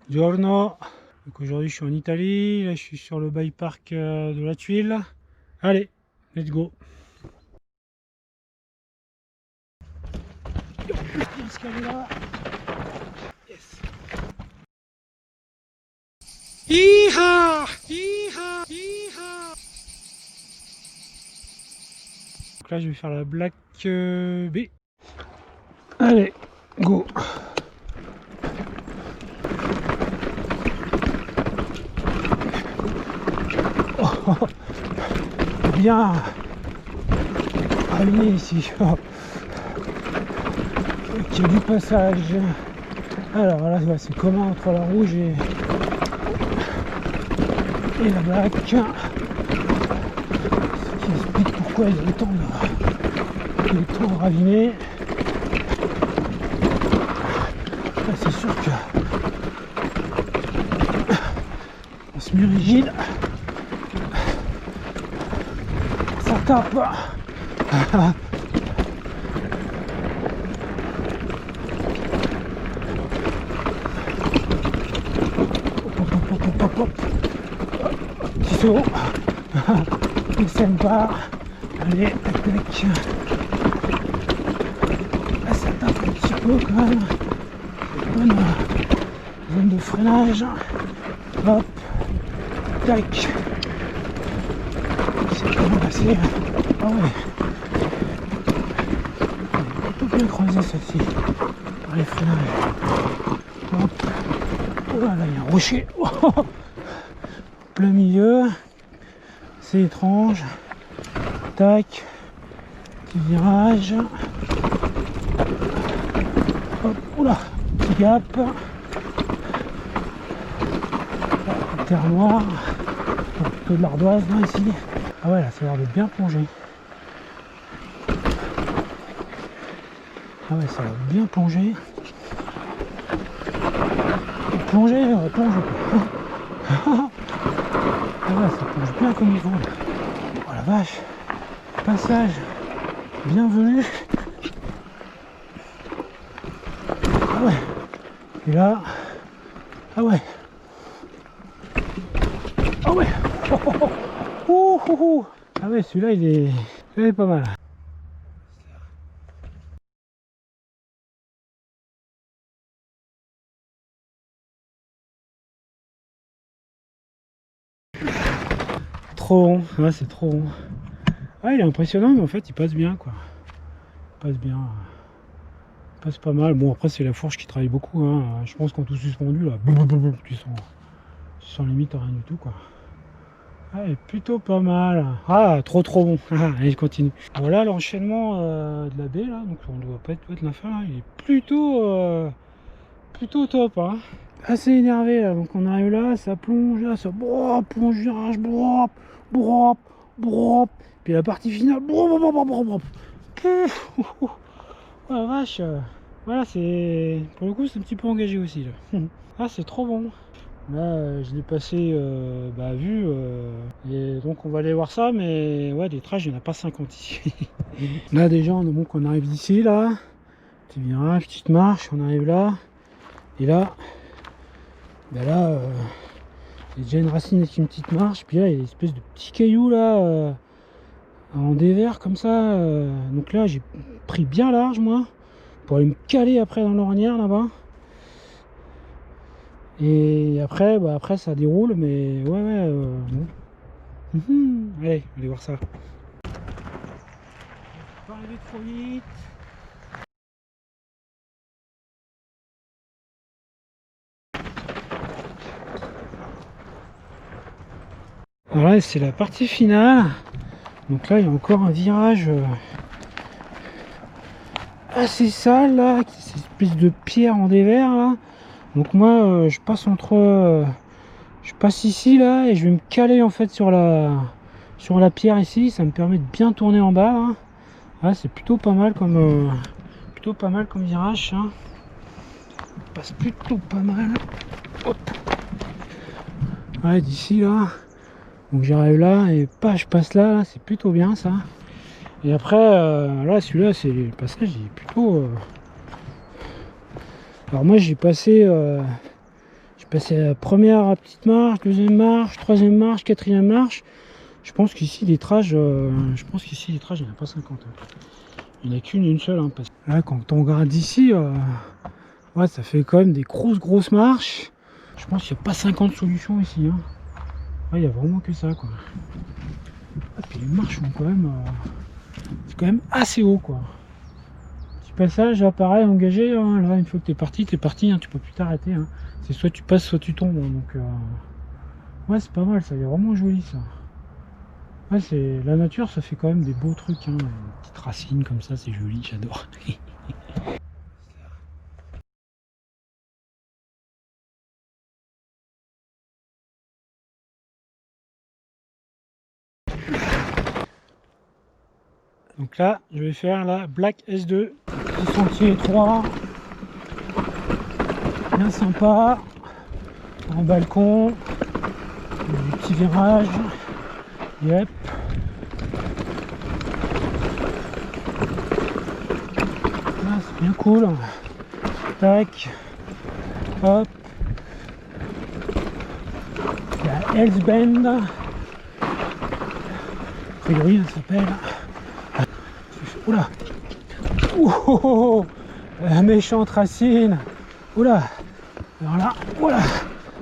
Buongiorno. Donc aujourd'hui je suis en Italie, là je suis sur le bike park de la Tuile. Allez, let's go. Là. Yes. Hi-ha! Hi-ha! Hi-ha! Donc là je vais faire la Black B. Allez, go. Oh, bien allumé ici. Oh. Il y a du passage. Alors là c'est commun entre la rouge et la black. Ce qui explique pourquoi il y a autant de raviné. Là c'est sûr que en semi-rigide ça tape. Petit saut. Et ça me part. Allez, tac tac. Là ça tape un petit peu quand même. Bonne zone de freinage. Hop. Tac. C'est quand même assez. Ah ouais. Plutôt bien creusé celle-ci. Par les freinages. Hop. Oh là là, il y a un rocher. Oh, plein milieu. C'est étrange. Tac. Petit virage. Hop. Oula. Petit gap. Terre noire. Plutôt de l'ardoise là ici. Ah ouais, là ça a l'air de bien plonger. Ah ouais, ça a l'air de bien plonger. Plonger, on va plonger. Ah ouais, ça plonge bien comme il faut. Oh la vache. Passage. Bienvenue. Ah ouais. Et là. Ah ouais. Ah ouais. Oh, oh, oh. Ouh, ouh, ouh. Ah ouais, celui-là il est pas mal. Trop rond, ouais, c'est trop rond. Ah, il est impressionnant, mais en fait il passe bien quoi. Il passe bien. Il passe pas mal. Bon, après c'est la fourche qui travaille beaucoup, hein. Je pense qu'en tout suspendu là, tu sens limite rien du tout quoi. Ah, il est plutôt pas mal. Ah, trop bon. Ah, allez, je continue. Voilà l'enchaînement de la baie là, donc on doit pas être la fin là. Il est plutôt top, hein. Assez énervé là, donc on arrive là, ça plonge là, ça plonge virage, brop, puis la partie finale, Pouf, oh la vache, voilà, c'est pour le coup c'est un petit peu engagé aussi là. Ah, c'est trop bon. Là je l'ai passé vu et donc on va aller voir ça, mais ouais, des traces il n'y en a pas 50 ici. Là déjà donc on arrive d'ici là, petit virage, petite marche, on arrive là et là ben là il y a déjà une racine avec une petite marche, puis là il y a une espèce de petit caillou là en dévers comme ça, donc là j'ai pris bien large moi pour aller me caler après dans l'ornière là-bas. Et après, après ça déroule, mais ouais, bon. Allez voir ça. Pas arriver trop vite. Voilà, c'est la partie finale. Donc là, il y a encore un virage assez sale là, cette espèce de pierre en dévers là. Donc moi, je passe je passe ici là et je vais me caler en fait sur la pierre ici. Ça me permet de bien tourner en bas là. Ah, c'est plutôt pas mal comme virage, hein. On passe plutôt pas mal. Hop. Ouais, d'ici là. Donc j'arrive là et je passe là, c'est plutôt bien ça. Et après là celui-là c'est le passage, il est plutôt alors moi j'ai passé Je passais à la première petite marche, deuxième marche, troisième marche, quatrième marche. Je pense qu'ici les trages, il n'y en a pas 50. Il n'y en a qu'une seule. Hein, parce que là, quand on regarde d'ici, ouais, ça fait quand même des grosses marches. Je pense qu'il n'y a pas 50 solutions ici. Hein. Ouais, il n'y a vraiment que ça, quoi. Et puis les marches sont quand même, c'est quand même assez haut, quoi. Petit passage, là, pareil, engagé. Hein. Là, une fois que t'es parti, hein, tu peux plus t'arrêter. Hein. C'est soit tu passes, soit tu tombes. Hein, donc, ouais, c'est pas mal, ça. Il est vraiment joli, ça. Ouais, c'est la nature, ça fait quand même des beaux trucs. Hein. Des petites racines comme ça, c'est joli, j'adore. Donc là, je vais faire la Black S2, petit sentier étroit, bien sympa, un balcon, des petits virages, yep. Là, c'est bien cool, tac, hop, la Hells Bend, Grégory, elle s'appelle. Oula, la méchante racine. Oula, alors là, voilà.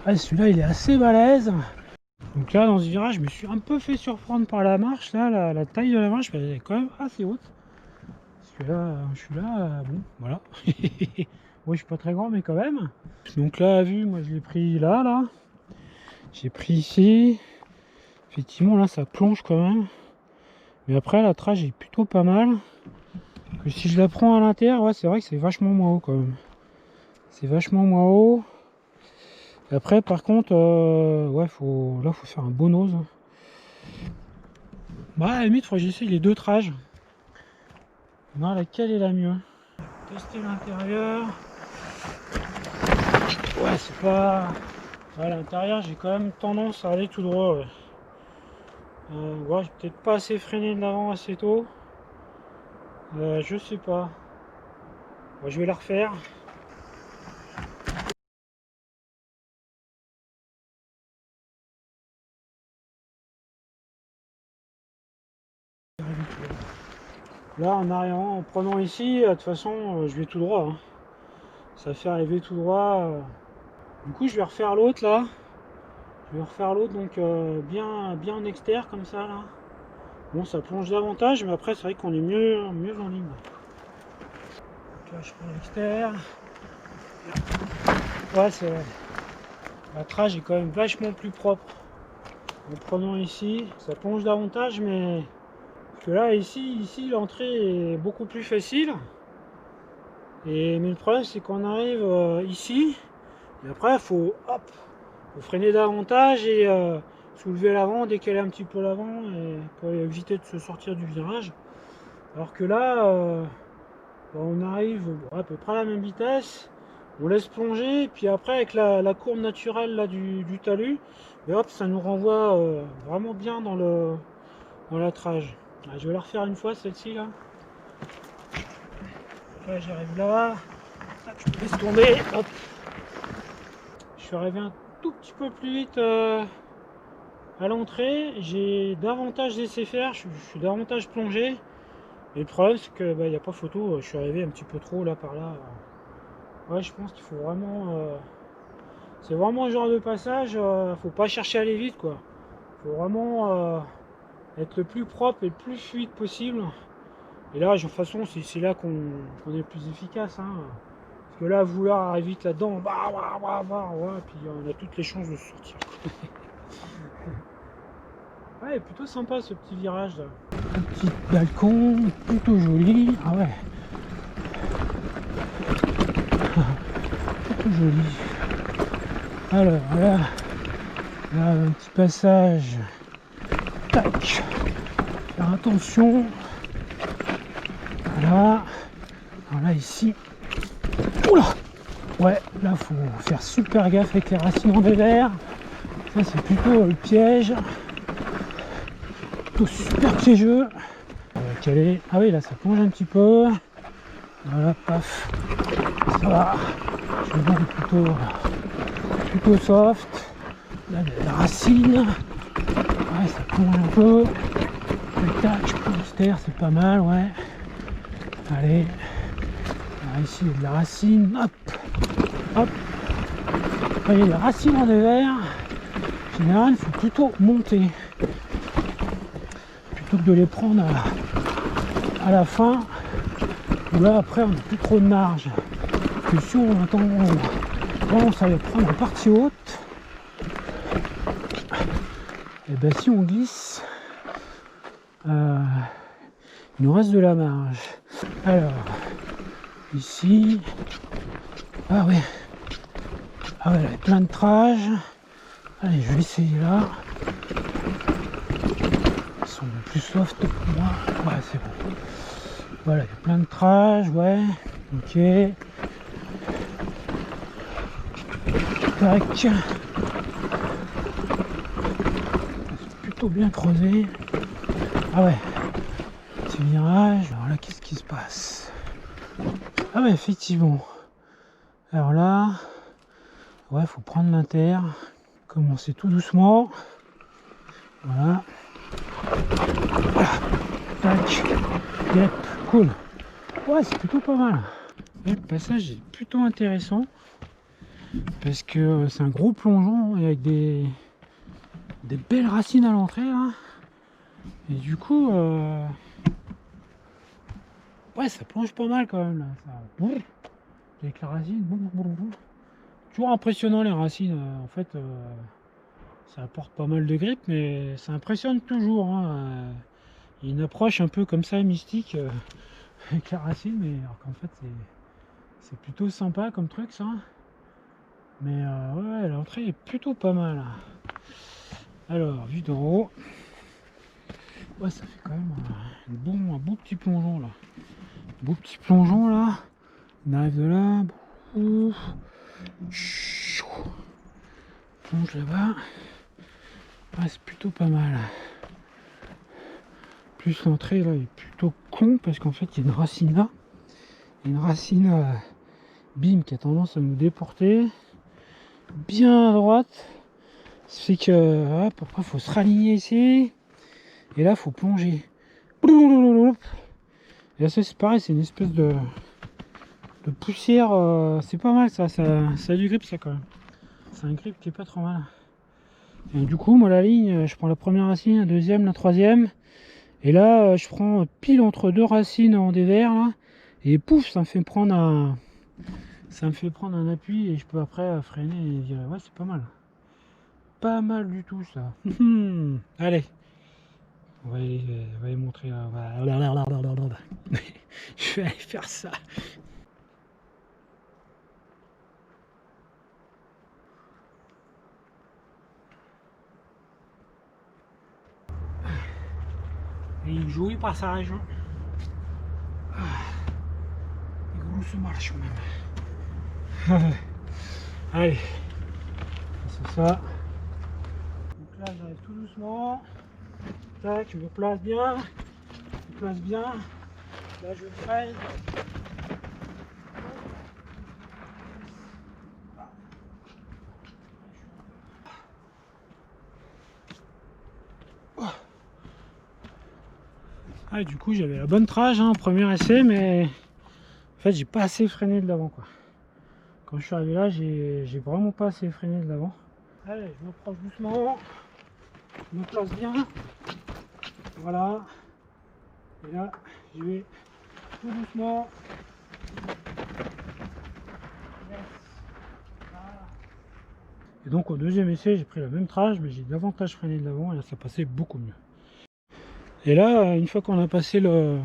Ah, celui-là il est assez balèze. Donc là dans ce virage je me suis un peu fait surprendre par la marche. Là la taille de la marche elle est quand même assez haute. Parce que là je suis là, bon voilà. Moi je suis pas très grand mais quand même. Donc là à vue moi je l'ai pris là. J'ai pris ici. Effectivement là ça plonge quand même. Mais après la trage est plutôt pas mal. Que si je la prends à l'intérieur, ouais c'est vrai que c'est vachement moins haut quand même. C'est vachement moins haut. Et après par contre ouais faut faire un bon nose. Bah à la limite faut que j'essaye les deux trages. Non, laquelle est la mieux? Tester l'intérieur. Ouais c'est pas. Ouais, l'intérieur j'ai quand même tendance à aller tout droit, ouais. Ouais, j'ai peut-être pas assez freiné de l'avant assez tôt. Je sais pas. Bon, je vais la refaire. Là en arrivant, en prenant ici, de toute façon je vais tout droit. Hein. Ça fait arriver tout droit. Du coup je vais refaire l'autre là. Je vais refaire l'autre donc bien en extérieur comme ça là. Bon ça plonge davantage mais après c'est vrai qu'on est mieux en ligne. Donc là je prends l'extérieur. Ouais c'est. La trage est quand même vachement plus propre. En prenant ici, ça plonge davantage mais. Parce que là ici l'entrée est beaucoup plus facile. Mais le problème c'est qu'on arrive ici. Et après faut freiner davantage et soulever l'avant, décaler un petit peu l'avant pour éviter de se sortir du virage. Alors que là, on arrive à peu près à la même vitesse, on laisse plonger, et puis après avec la courbe naturelle là, du talus, et hop, ça nous renvoie vraiment bien dans la trage. Là, je vais la refaire une fois celle-ci là. Là j'arrive là, je me laisse tomber, hop. Je suis arrivé un tout petit peu plus vite à l'entrée, j'ai davantage laissé faire, je suis davantage plongé. Et le problème c'est que il n'y a pas photo, je suis arrivé un petit peu trop là par là. Ouais je pense qu'il faut vraiment. C'est vraiment le genre de passage, faut pas chercher à aller vite quoi. Faut vraiment être le plus propre et le plus fluide possible. Et là de toute façon c'est là qu'on est le plus efficace. Hein. Parce que là vouloir arriver vite là-dedans, ouais, puis on a toutes les chances de se sortir. Ouais, plutôt sympa ce petit virage là. Un petit balcon, plutôt joli. Ah ouais. Plutôt joli. Alors là, un petit passage. Tac. Faire attention. Voilà. Alors là ici. Oula. Ouais, là faut faire super gaffe avec les racines en dévers. Ça c'est plutôt le piège. Plutôt super piégeux. On va caler. Ah oui là ça plonge un petit peu. Voilà, paf. Ça va. Je vais voir plutôt plutôt soft. Là, il y a la racine. Ouais, ça plonge un peu. Tac, je pousse terre, c'est pas mal, ouais. Allez. Alors ici, il y a de la racine. Hop. Hop. Quand il y a des racines en dévers, en général, il faut plutôt monter. Plutôt que de les prendre à la fin. Où là, après, on n'a plus trop de marge. Parce que si on commence à les prendre en partie haute, et bien si on glisse, il nous reste de la marge. Alors, ici, ah ouais, il y avait plein de trages. Allez, je vais essayer là. Ils sont plus soft pour moi. Ouais, c'est bon. Voilà, il y a plein de trages, ouais. Ok. Tac. C'est plutôt bien creusé. Ah ouais. Petit virage. Alors là, qu'est-ce qui se passe? Ah ouais, effectivement. Alors là, ouais, faut prendre l'inter. Commencer tout doucement. Voilà. Tac. Yep. Cool. Ouais, c'est plutôt pas mal. Et le passage est plutôt intéressant. Parce que c'est un gros plongeon avec des belles racines à l'entrée là. Et du coup, ouais, ça plonge pas mal quand même là. Ça, avec la racine, toujours impressionnant les racines. En fait, ça apporte pas mal de grippe, mais ça impressionne toujours. Hein. Il y a une approche un peu comme ça mystique avec la racine, mais alors qu'en fait c'est plutôt sympa comme truc ça. Mais ouais, l'entrée est plutôt pas mal. Alors, vue d'en haut. Ouais, ça fait quand même un beau petit plongeon là. Beau petit plongeon là. On arrive de là. Plonge là-bas. Ouais, c'est plutôt pas mal. Plus l'entrée là est plutôt con parce qu'en fait il y a une racine là. Il y a une racine bim qui a tendance à nous déporter. Bien à droite. Ça fait que hop, après faut se raligner ici. Et là il faut plonger. Et là c'est pareil, c'est une espèce de poussière, c'est pas mal ça a du grip ça quand même. C'est un grip qui est pas trop mal. Et du coup moi la ligne, je prends la première racine, la deuxième, la troisième. Et là je prends pile entre deux racines en dévers là. Et pouf, ça me fait prendre un appui et je peux après freiner et virer. Ouais, c'est pas mal. Pas mal du tout ça. Allez. On va aller montrer. Je vais aller faire ça. Et il jouit par sa région. Il grosse marche même. Allez. C'est ça. Donc là j'arrive tout doucement. Tac, je me place bien. Je me place bien. Là je freine. Ah, du coup j'avais la bonne trage au premier essai, mais en fait j'ai pas assez freiné de l'avant quoi. Quand je suis arrivé là, j'ai vraiment pas assez freiné de l'avant. Allez, je m'approche doucement, je me place bien, voilà. Et là, je vais tout doucement. Yes. Voilà. Et donc au deuxième essai, j'ai pris la même trage, mais j'ai davantage freiné de l'avant et là ça passait beaucoup mieux. Et là, une fois qu'on a passé la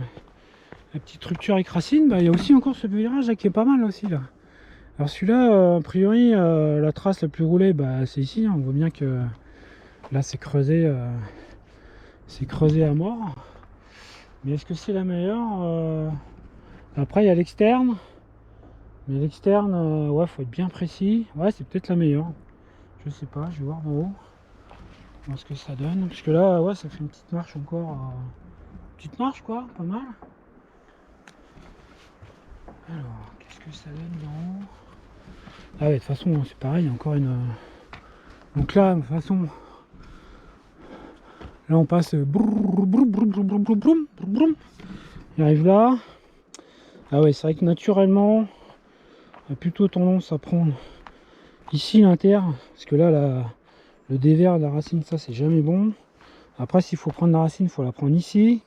petite rupture avec racine, il y a aussi encore ce virage là qui est pas mal aussi là. Alors celui-là, a priori, la trace la plus roulée, c'est ici. Hein. On voit bien que là c'est creusé à mort. Mais est-ce que c'est la meilleure? Après il y a l'externe. Mais l'externe, ouais, faut être bien précis. Ouais, c'est peut-être la meilleure. Je sais pas, je vais voir en haut. Voir ce que ça donne. Parce que là, ouais, ça fait une petite marche encore. Petite marche quoi, pas mal. Alors, qu'est-ce que ça donne en haut? Ah ouais, de toute façon, c'est pareil, il y a encore une... Donc là, de toute façon, là on passe... Il arrive là. Ah ouais, c'est vrai que naturellement, on a plutôt tendance à prendre ici l'inter, parce que là, le dévers de la racine, ça c'est jamais bon. Après, s'il faut prendre la racine, il faut la prendre ici.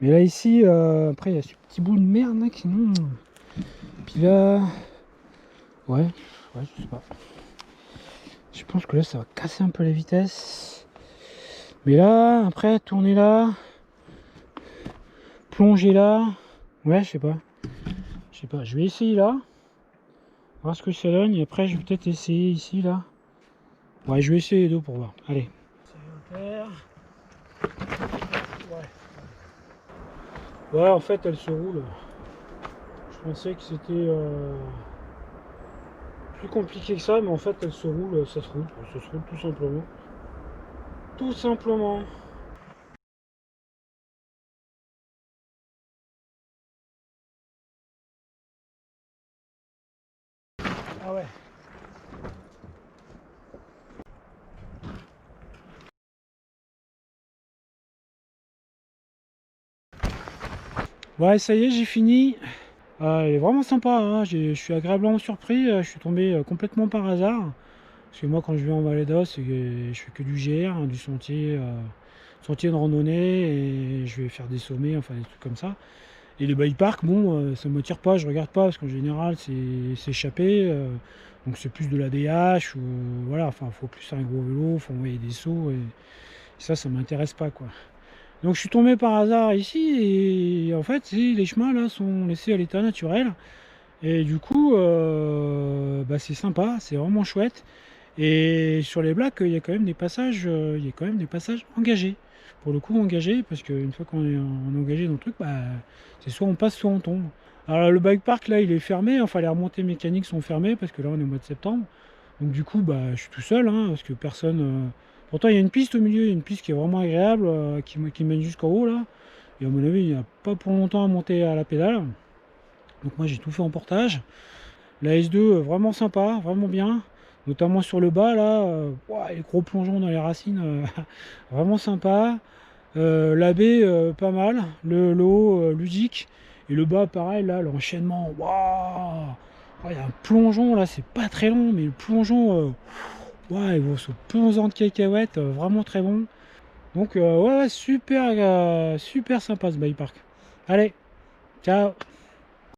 Mais là, ici, après, il y a ce petit bout de merde là qui... Puis là... Ouais, je sais pas. Je pense que là, ça va casser un peu la vitesse. Mais là, après, tourner là, plonger là. Ouais, je sais pas. Je sais pas. Je vais essayer là. Voir ce que ça donne. Et après, je vais peut-être essayer ici, là. Ouais, je vais essayer les deux pour voir. Allez. Ouais. Ouais, en fait, elle se roule. Je pensais que c'était plus compliqué que ça, mais en fait, elle se roule. Ça se roule. Ça se roule tout simplement. Tout simplement. Ah ouais. Ouais, ça y est, j'ai fini. Elle est vraiment sympa, hein. Je suis agréablement surpris. Je suis tombé complètement par hasard. Parce que moi, quand je vais en Valais, je fais que du GR, hein, du sentier, sentier de randonnée, et je vais faire des sommets, enfin des trucs comme ça. Et le bike park, bon, ça me tire pas, je regarde pas, parce qu'en général, c'est échappé. Donc c'est plus de la DH, ou voilà, enfin, faut plus un gros vélo, faut envoyer des sauts, et ça m'intéresse pas, quoi. Donc je suis tombé par hasard ici, et en fait, les chemins là sont laissés à l'état naturel. Et du coup, bah, c'est sympa, c'est vraiment chouette. Et sur les Blacks, il y a quand même des passages, il y a quand même des passages engagés. Pour le coup, engagés, parce qu'une fois qu'on est engagé dans le truc, bah, c'est soit on passe, soit on tombe. Alors le bike park là, il est fermé, enfin les remontées mécaniques sont fermées, parce que là on est au mois de septembre. Donc du coup, bah, je suis tout seul, hein, parce que personne... Pourtant, il y a une piste au milieu, il y a une piste qui est vraiment agréable, qui mène jusqu'en haut là. Et à mon avis, il n'y a pas pour longtemps à monter à la pédale. Donc moi, j'ai tout fait en portage. La S2, vraiment sympa, vraiment bien. Notamment sur le bas là, ouah, les gros plongeons dans les racines, vraiment sympa. La baie, pas mal. Le haut, ludique. Et le bas, pareil, là, l'enchaînement, waouh! Oh, il y a un plongeon là, c'est pas très long, mais le plongeon, ouais, il vaut ce plongeon de cacahuètes, vraiment très bon. Donc, ouais, super, super sympa ce bike park. Allez, ciao!